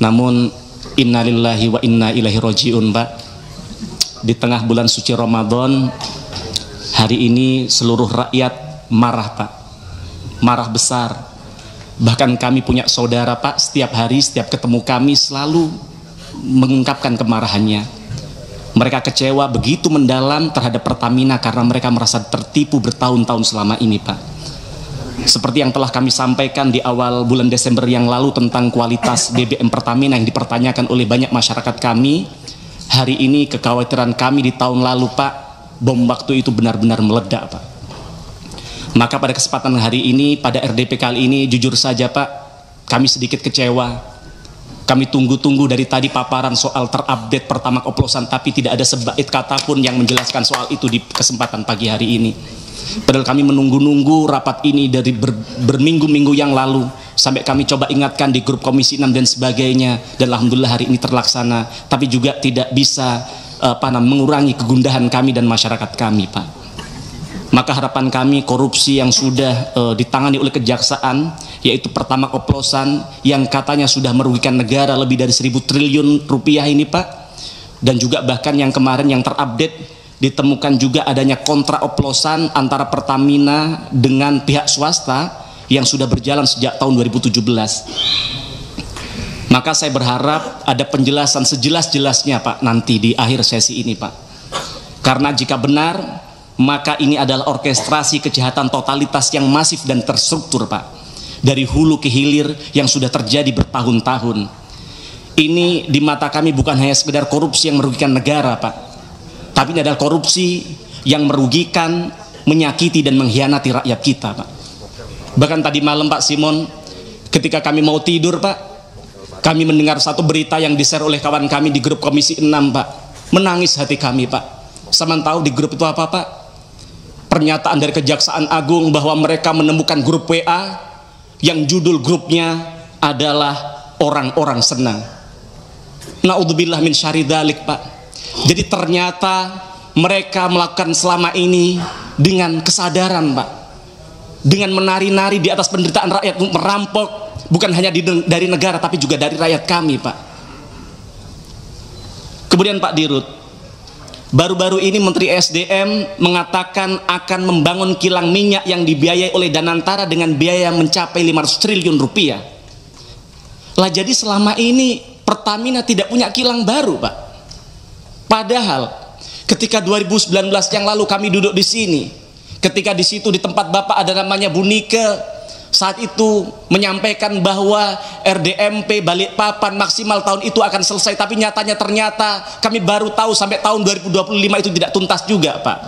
Namun innalillahi wa inna ilaihi roji'un, Pak. Di tengah bulan suci Ramadan hari ini seluruh rakyat marah, Pak. Marah besar. Bahkan kami punya saudara, Pak, setiap hari, setiap ketemu kami selalu mengungkapkan kemarahannya. Mereka kecewa begitu mendalam terhadap Pertamina karena mereka merasa tertipu bertahun-tahun selama ini, Pak. Seperti yang telah kami sampaikan di awal bulan Desember yang lalu tentang kualitas BBM Pertamina yang dipertanyakan oleh banyak masyarakat kami, hari ini kekhawatiran kami di tahun lalu, Pak, bom waktu itu benar-benar meledak, Pak. Maka pada kesempatan hari ini, pada RDP kali ini, jujur saja, Pak, kami sedikit kecewa. Kami tunggu-tunggu dari tadi paparan soal terupdate Pertamax oplosan, tapi tidak ada sebait kata pun yang menjelaskan soal itu di kesempatan pagi hari ini. Padahal kami menunggu-nunggu rapat ini dari berminggu-minggu yang lalu, sampai kami coba ingatkan di grup Komisi 6 dan sebagainya, dan alhamdulillah hari ini terlaksana, tapi juga tidak bisa mengurangi kegundahan kami dan masyarakat kami, Pak. Maka harapan kami korupsi yang sudah ditangani oleh kejaksaan, yaitu Pertamax oplosan yang katanya sudah merugikan negara lebih dari 1.000 triliun rupiah ini, Pak, dan juga bahkan yang kemarin yang terupdate ditemukan juga adanya kontrak oplosan antara Pertamina dengan pihak swasta yang sudah berjalan sejak tahun 2017. Maka saya berharap ada penjelasan sejelas-jelasnya, Pak, nanti di akhir sesi ini, Pak. Karena jika benar, maka ini adalah orkestrasi kejahatan totalitas yang masif dan terstruktur, Pak, dari hulu ke hilir yang sudah terjadi bertahun-tahun. Ini di mata kami bukan hanya sekedar korupsi yang merugikan negara, Pak, tapi ini adalah korupsi yang merugikan, menyakiti dan mengkhianati rakyat kita, Pak. Bahkan tadi malam, Pak Simon, ketika kami mau tidur, Pak, kami mendengar satu berita yang di-share oleh kawan kami di grup Komisi 6, Pak. Menangis hati kami, Pak. Sama tahu di grup itu apa, Pak? Pernyataan dari Kejaksaan Agung bahwa mereka menemukan grup WA yang judul grupnya adalah orang-orang senang. Naudzubillah min syarri dzalik, Pak. Jadi ternyata mereka melakukan selama ini dengan kesadaran, Pak, dengan menari-nari di atas penderitaan rakyat, merampok bukan hanya dari negara tapi juga dari rakyat kami, Pak. Kemudian Pak Dirut, baru-baru ini Menteri SDM mengatakan akan membangun kilang minyak yang dibiayai oleh Danantara dengan biaya mencapai 500 triliun rupiah. Lah jadi selama ini Pertamina tidak punya kilang baru, Pak. Padahal ketika 2019 yang lalu kami duduk di sini, ketika di situ di tempat Bapak ada namanya Bu Nike, saat itu menyampaikan bahwa RDMP Balikpapan maksimal tahun itu akan selesai, tapi ternyata kami baru tahu sampai tahun 2025 itu tidak tuntas juga, Pak.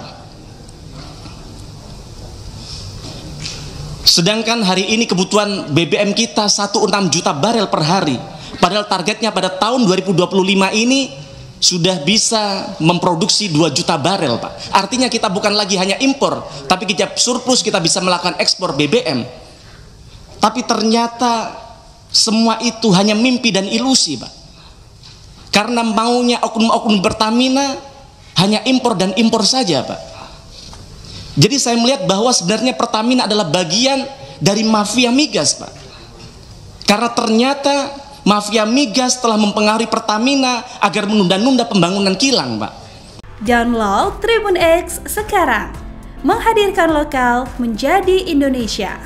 Sedangkan hari ini kebutuhan BBM kita 16 juta barel per hari, padahal targetnya pada tahun 2025 ini sudah bisa memproduksi 2 juta barel, Pak. Artinya kita bukan lagi hanya impor, tapi kita surplus, kita bisa melakukan ekspor BBM. Tapi ternyata semua itu hanya mimpi dan ilusi, Pak. Karena maunya oknum-oknum Pertamina hanya impor dan impor saja, Pak. Jadi saya melihat bahwa sebenarnya Pertamina adalah bagian dari mafia migas, Pak. Karena ternyata mafia migas telah mempengaruhi Pertamina agar menunda-nunda pembangunan kilang, Pak. Download Tribun X sekarang, menghadirkan lokal menjadi Indonesia.